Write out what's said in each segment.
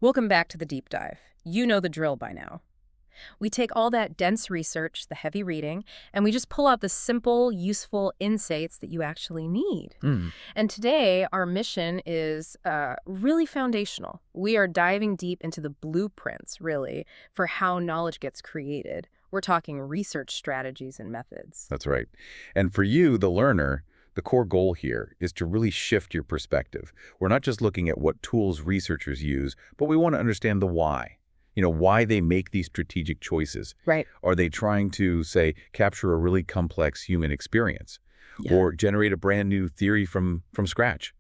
Welcome back to the deep dive. You know the drill by now. We take all that dense research, the heavy reading, and we just pull out the simple, useful insights that you actually need. Hmm. And today, our mission is really foundational. We are diving deep into the blueprints, really, for how knowledge gets created. We're talking research strategies and methods. That's right. And for you, the learner, the core goal here is to really shift your perspective. We're not just looking at what tools researchers use, but we want to understand the why. Why they make these strategic choices. Right. Are they trying to, say, capture a really complex human experience? Yeah. Or generate a brand new theory from scratch?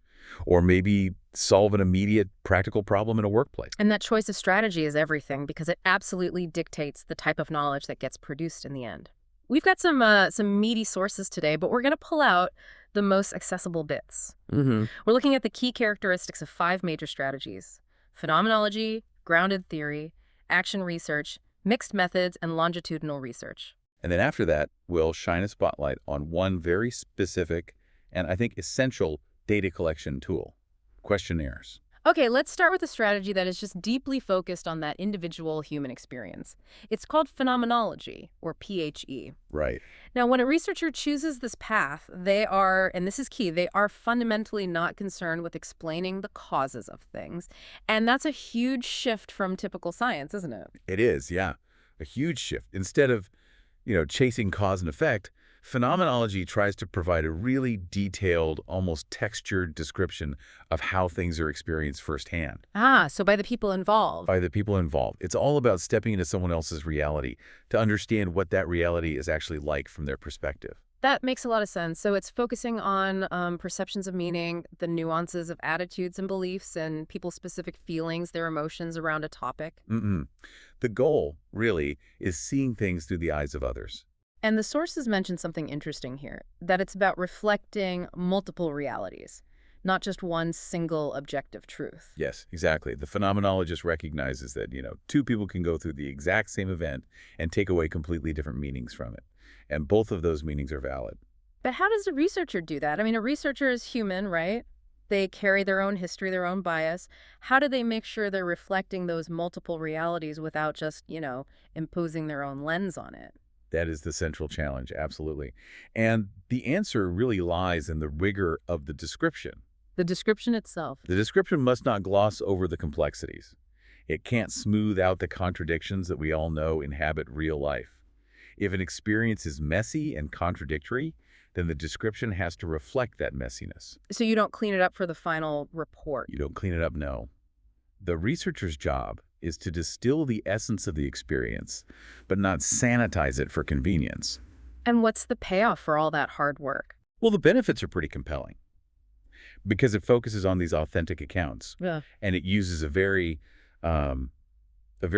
Or maybe solve an immediate practical problem in a workplace? And that choice of strategy is everything because it absolutely dictates the type of knowledge that gets produced in the end. We've got some meaty sources today, but we're going to pull out the most accessible bits. Mm-hmm. We're looking at the key characteristics of 5 major strategies: phenomenology, grounded theory, action research, mixed methods, and longitudinal research. And then after that, we'll shine a spotlight on one very specific and I think essential data collection tool: questionnaires. Okay, let's start with a strategy that is just deeply focused on that individual human experience. It's called phenomenology, or PHE. Right. Now, when a researcher chooses this path, they are, and this is key, they are fundamentally not concerned with explaining the causes of things. And that's a huge shift from typical science, isn't it? It is, yeah. A huge shift. Instead of, chasing cause and effect, phenomenology tries to provide a really detailed, almost textured description of how things are experienced firsthand Ah, so by the people involved. by the people involved. It's all about stepping into someone else's reality to understand what that reality is actually like from their perspective. That makes a lot of sense. So it's focusing on perceptions of meaning, the nuances of attitudes and beliefs, and people's specific feelings, their emotions around a topic. Mm-mm. The goal, really, is seeing things through the eyes of others. And the sources mention something interesting here, that it's about reflecting multiple realities, not just one single objective truth. Yes, exactly. The phenomenologist recognizes that, two people can go through the exact same event and take away completely different meanings from it. And both of those meanings are valid. But how does a researcher do that? I mean, a researcher is human, right? They carry their own history, their own bias. How do they make sure they're reflecting those multiple realities without just, imposing their own lens on it? That is the central challenge, absolutely. And the answer really lies in the rigor of the description. The description itself. The description must not gloss over the complexities. It can't smooth out the contradictions that we all know inhabit real life. If an experience is messy and contradictory, then the description has to reflect that messiness. So you don't clean it up for the final report. You don't clean it up, no. The researcher's job is to distill the essence of the experience, but not sanitize it for convenience. And what's the payoff for all that hard work? Well, the benefits are pretty compelling because it focuses on these authentic accounts, Yeah. and it uses a very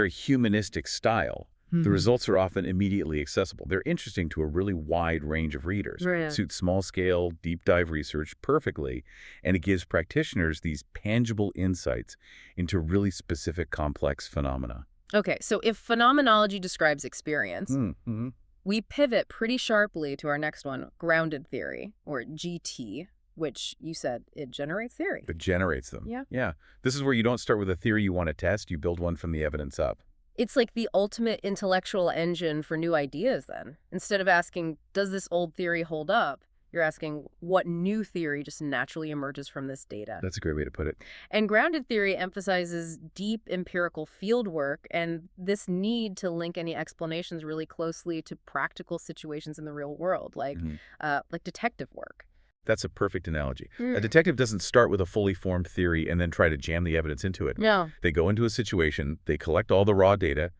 humanistic style. The results are often immediately accessible. They're interesting to a really wide range of readers. Right. Suits small-scale, deep-dive research perfectly, and it gives practitioners these tangible insights into really specific, complex phenomena. Okay, so if phenomenology describes experience, Mm-hmm. we pivot pretty sharply to our next one, grounded theory, or GT, which you said it generates theory. It generates them. Yeah. Yeah. This is where you don't start with a theory you want to test. You build one from the evidence up. It's like the ultimate intellectual engine for new ideas then. Instead of asking, does this old theory hold up? You're asking, what new theory just naturally emerges from this data? That's a great way to put it. And grounded theory emphasizes deep empirical field work and this need to link any explanations really closely to practical situations in the real world, like detective work. That's a perfect analogy. A detective doesn't start with a fully formed theory and then try to jam the evidence into it. No. They go into a situation, they collect all the raw data,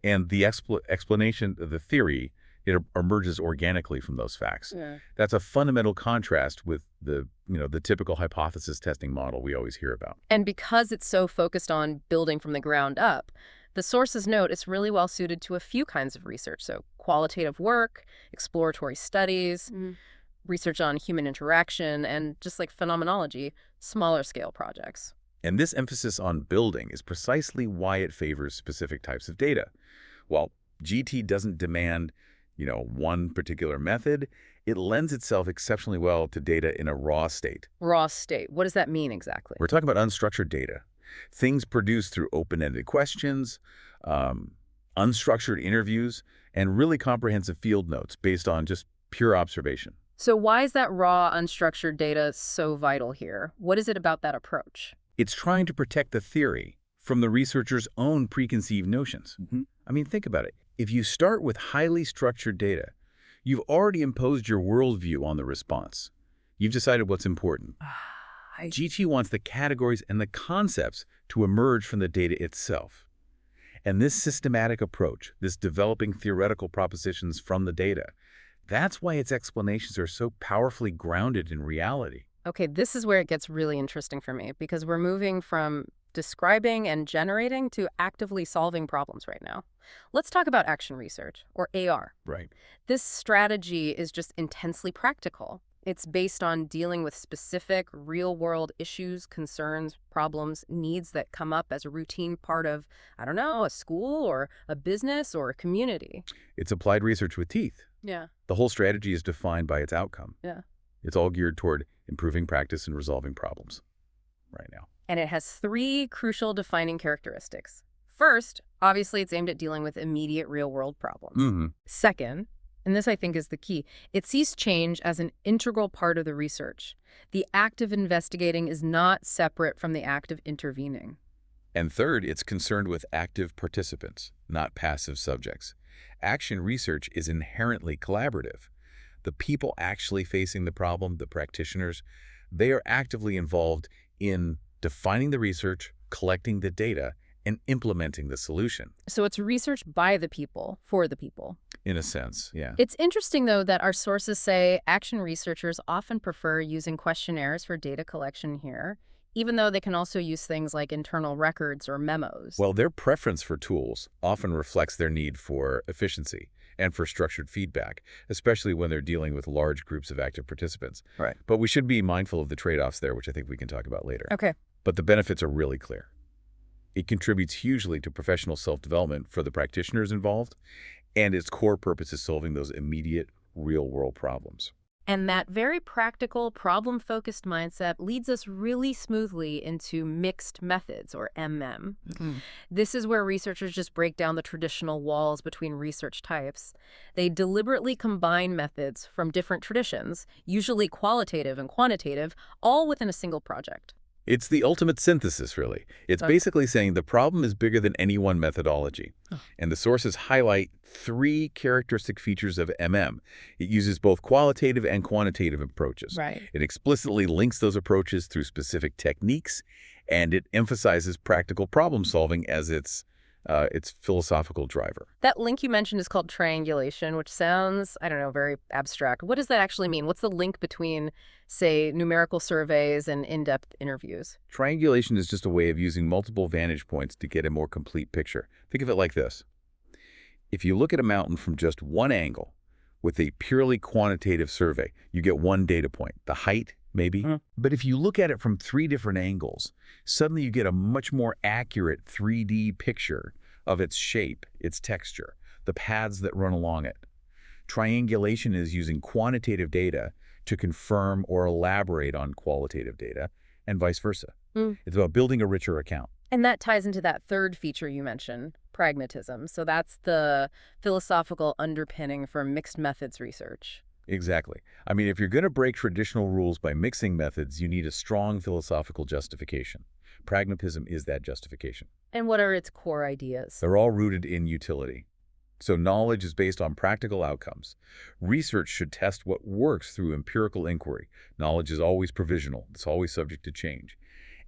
and the explanation of the theory, it emerges organically from those facts. Yeah. That's a fundamental contrast with the typical hypothesis testing model we always hear about. And because it's so focused on building from the ground up, the sources note it's really well suited to a few kinds of research. So qualitative work, exploratory studies, research on human interaction, and just like phenomenology, smaller scale projects. And this emphasis on building is precisely why it favors specific types of data. While GT doesn't demand, one particular method, it lends itself exceptionally well to data in a raw state. Raw state. What does that mean exactly? We're talking about unstructured data. Things produced through open-ended questions, um, unstructured interviews, and really comprehensive field notes based on just pure observation. So why is that raw, unstructured data so vital here? What is it about that approach? It's trying to protect the theory from the researcher's own preconceived notions. I mean, think about it. If you start with highly structured data, you've already imposed your worldview on the response. You've decided what's important. GT wants the categories and the concepts to emerge from the data itself. And this systematic approach, this developing theoretical propositions from the data, that's why its explanations are so powerfully grounded in reality. Okay, this is where it gets really interesting for me because we're moving from describing and generating to actively solving problems right now. Let's talk about action research, or AR. Right. This strategy is just intensely practical. It's based on dealing with specific, real-world issues, concerns, problems, needs that come up as a routine part of, I don't know, a school or a business or a community. It's applied research with teeth. Yeah. The whole strategy is defined by its outcome. Yeah. It's all geared toward improving practice and resolving problems right now. And it has three crucial defining characteristics. First, obviously, it's aimed at dealing with immediate real-world problems. Second, and this I think is the key, it sees change as an integral part of the research. The act of investigating is not separate from the act of intervening. And third, it's concerned with active participants, not passive subjects. Action research is inherently collaborative. The people actually facing the problem, the practitioners, they are actively involved in defining the research, collecting the data, and implementing the solution. So it's research by the people, for the people. In a sense, yeah. It's interesting, though, that our sources say action researchers often prefer using questionnaires for data collection here, even though they can also use things like internal records or memos. Well, their preference for tools often reflects their need for efficiency and for structured feedback, especially when they're dealing with large groups of active participants. Right. But we should be mindful of the trade-offs there, which I think we can talk about later. Okay. But the benefits are really clear. It contributes hugely to professional self-development for the practitioners involved, and its core purpose is solving those immediate, real-world problems. And that very practical, problem-focused mindset leads us really smoothly into mixed methods, or MM. This is where researchers just break down the traditional walls between research types. They deliberately combine methods from different traditions, usually qualitative and quantitative, all within a single project. It's the ultimate synthesis, really. It's basically saying the problem is bigger than any one methodology. And the sources highlight three characteristic features of MM. It uses both qualitative and quantitative approaches. Right. It explicitly links those approaches through specific techniques, and it emphasizes practical problem solving as its philosophical driver. That link you mentioned is called triangulation, which sounds, I don't know, very abstract. What does that actually mean? What's the link between, say, numerical surveys and in-depth interviews? Triangulation is just a way of using multiple vantage points to get a more complete picture. Think of it like this. If you look at a mountain from just one angle with a purely quantitative survey, you get one data point, the height, maybe. But if you look at it from three different angles, suddenly you get a much more accurate 3D picture of its shape, its texture, the paths that run along it. Triangulation is using quantitative data to confirm or elaborate on qualitative data, and vice versa. It's about building a richer account. And that ties into that third feature you mentioned, pragmatism. So that's the philosophical underpinning for mixed methods research. Exactly. I mean, if you're going to break traditional rules by mixing methods, you need a strong philosophical justification. Pragmatism is that justification. And what are its core ideas? They're all rooted in utility. So knowledge is based on practical outcomes. Research should test what works through empirical inquiry. Knowledge is always provisional. It's always subject to change.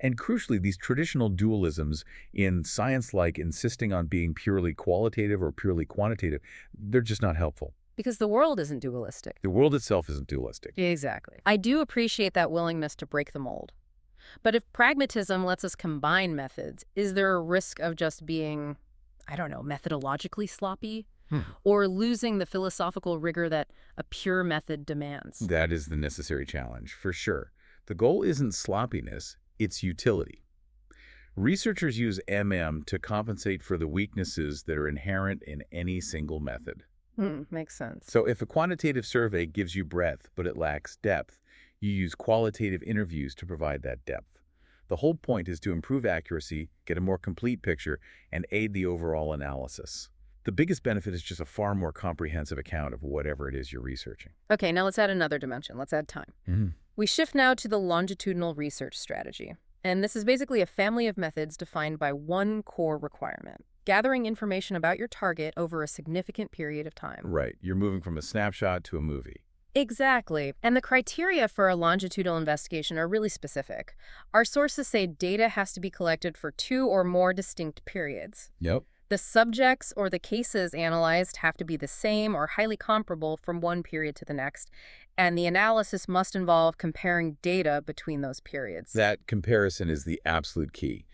And crucially, these traditional dualisms in science, like insisting on being purely qualitative or purely quantitative, they're just not helpful. Because the world isn't dualistic. The world itself isn't dualistic. Exactly. I do appreciate that willingness to break the mold. But if pragmatism lets us combine methods, is there a risk of just being, I don't know, methodologically sloppy? Or losing the philosophical rigor that a pure method demands? That is the necessary challenge, for sure. The goal isn't sloppiness, it's utility. Researchers use MM to compensate for the weaknesses that are inherent in any single method. Makes sense. So if a quantitative survey gives you breadth, but it lacks depth, you use qualitative interviews to provide that depth. The whole point is to improve accuracy, get a more complete picture, and aid the overall analysis. The biggest benefit is just a far more comprehensive account of whatever it is you're researching. Okay, now let's add another dimension. Let's add time. We shift now to the longitudinal research strategy. And this is basically a family of methods defined by one core requirement: gathering information about your target over a significant period of time. Right. You're moving from a snapshot to a movie. Exactly. And the criteria for a longitudinal investigation are really specific. Our sources say data has to be collected for 2 or more distinct periods. Yep. The subjects or the cases analyzed have to be the same or highly comparable from one period to the next, and the analysis must involve comparing data between those periods. That comparison is the absolute key.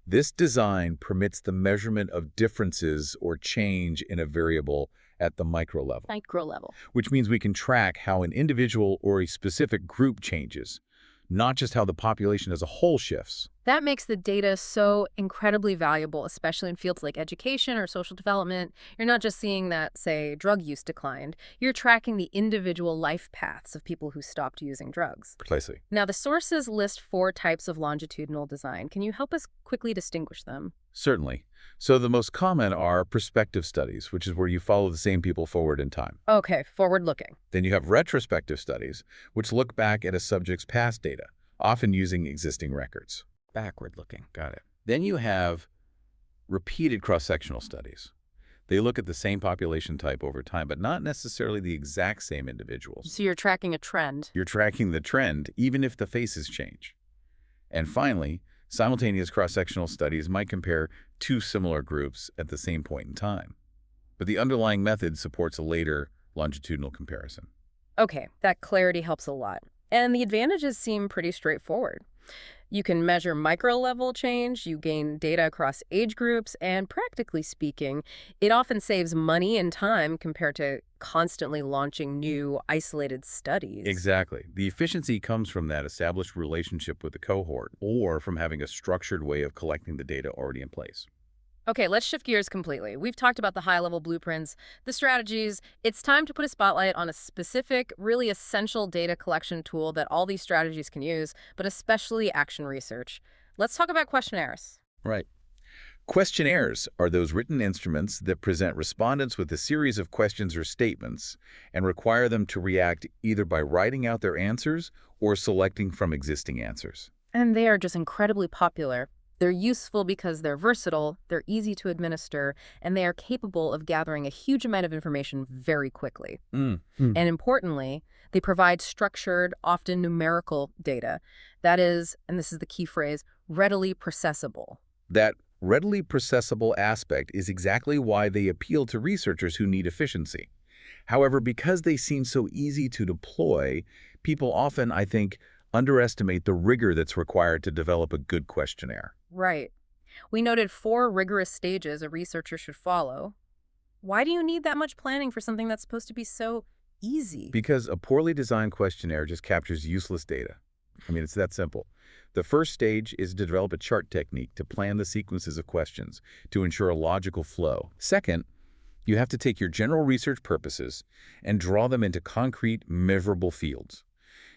This design permits the measurement of differences or change in a variable at the micro level, Micro level. which means we can track how an individual or a specific group changes, not just how the population as a whole shifts. That makes the data so incredibly valuable, especially in fields like education or social development. You're not just seeing that, say, drug use declined. You're tracking the individual life paths of people who stopped using drugs. Precisely. Now, the sources list 4 types of longitudinal design. Can you help us quickly distinguish them? Certainly. So the most common are prospective studies, which is where you follow the same people forward in time. Okay, forward-looking. Then you have retrospective studies, which look back at a subject's past data, often using existing records. Backward-looking. Got it. Then you have repeated cross-sectional studies. They look at the same population type over time, but not necessarily the exact same individuals. So you're tracking a trend. You're tracking the trend, even if the faces change. And finally, simultaneous cross-sectional studies might compare 2 similar groups at the same point in time. But the underlying method supports a later longitudinal comparison. Okay, that clarity helps a lot. And the advantages seem pretty straightforward. You can measure micro-level change, you gain data across age groups, and practically speaking, it often saves money and time compared to constantly launching new, isolated studies. Exactly. The efficiency comes from that established relationship with the cohort, or from having a structured way of collecting the data already in place. Okay, let's shift gears completely. We've talked about the high-level blueprints, the strategies. It's time to put a spotlight on a specific, really essential data collection tool that all these strategies can use, but especially action research. Let's talk about questionnaires. Right. Questionnaires are those written instruments that present respondents with a series of questions or statements and require them to react either by writing out their answers or selecting from existing answers. And they are just incredibly popular. They're useful because they're versatile, they're easy to administer, and they are capable of gathering a huge amount of information very quickly. And importantly, they provide structured, often numerical data that is, and this is the key phrase, readily processable. That readily processable aspect is exactly why they appeal to researchers who need efficiency. However, because they seem so easy to deploy, people often, I think, underestimate the rigor that's required to develop a good questionnaire. Right. We noted 4 rigorous stages a researcher should follow. Why do you need that much planning for something that's supposed to be so easy? Because a poorly designed questionnaire just captures useless data. I mean, it's that simple. The first stage is to develop a chart technique to plan the sequences of questions to ensure a logical flow. Second, you have to take your general research purposes and draw them into concrete, measurable fields.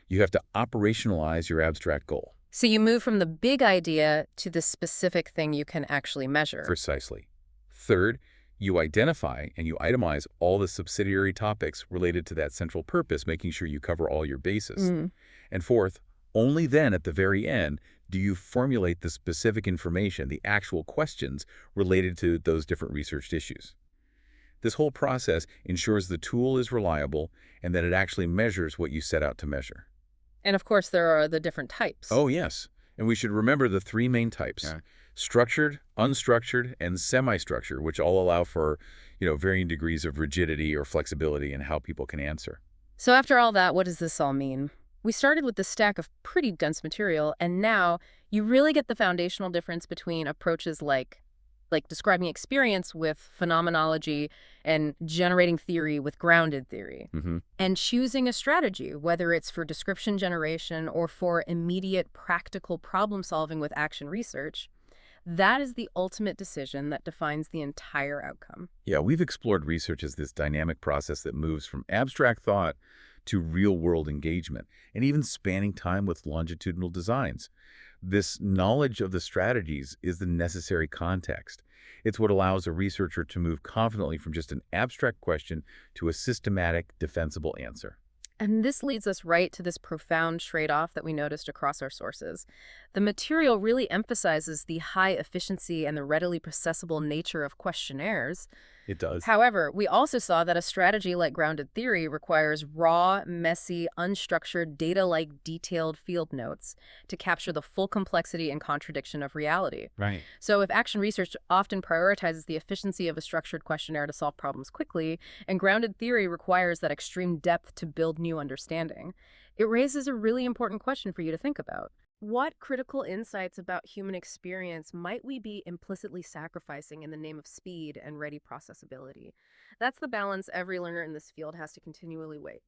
You have to operationalize your abstract goal. So you move from the big idea to the specific thing you can actually measure. Precisely. Third, you identify and you itemize all the subsidiary topics related to that central purpose, making sure you cover all your bases. And fourth, only then at the very end do you formulate the specific information, the actual questions related to those different researched issues. This whole process ensures the tool is reliable and that it actually measures what you set out to measure. And of course, there are the different types. Oh, yes. And we should remember the 3 main types: structured, unstructured, and semi-structured, which all allow for, varying degrees of rigidity or flexibility in how people can answer. So after all that, what does this all mean? We started with this stack of pretty dense material, and now you really get the foundational difference between approaches like describing experience with phenomenology and generating theory with grounded theory. And choosing a strategy, whether it's for description generation or for immediate practical problem solving with action research, that is the ultimate decision that defines the entire outcome. Yeah, we've explored research as this dynamic process that moves from abstract thought to real-world engagement, and even spanning time with longitudinal designs. This knowledge of the strategies is the necessary context. It's what allows a researcher to move confidently from just an abstract question to a systematic, defensible answer. And this leads us right to this profound trade-off that we noticed across our sources. The material really emphasizes the high efficiency and the readily processable nature of questionnaires. It does. However, we also saw that a strategy like grounded theory requires raw, messy, unstructured, data-like detailed field notes to capture the full complexity and contradiction of reality. Right. So if action research often prioritizes the efficiency of a structured questionnaire to solve problems quickly, and grounded theory requires that extreme depth to build new understanding, it raises a really important question for you to think about. What critical insights about human experience might we be implicitly sacrificing in the name of speed and ready processability? That's the balance every learner in this field has to continually weigh.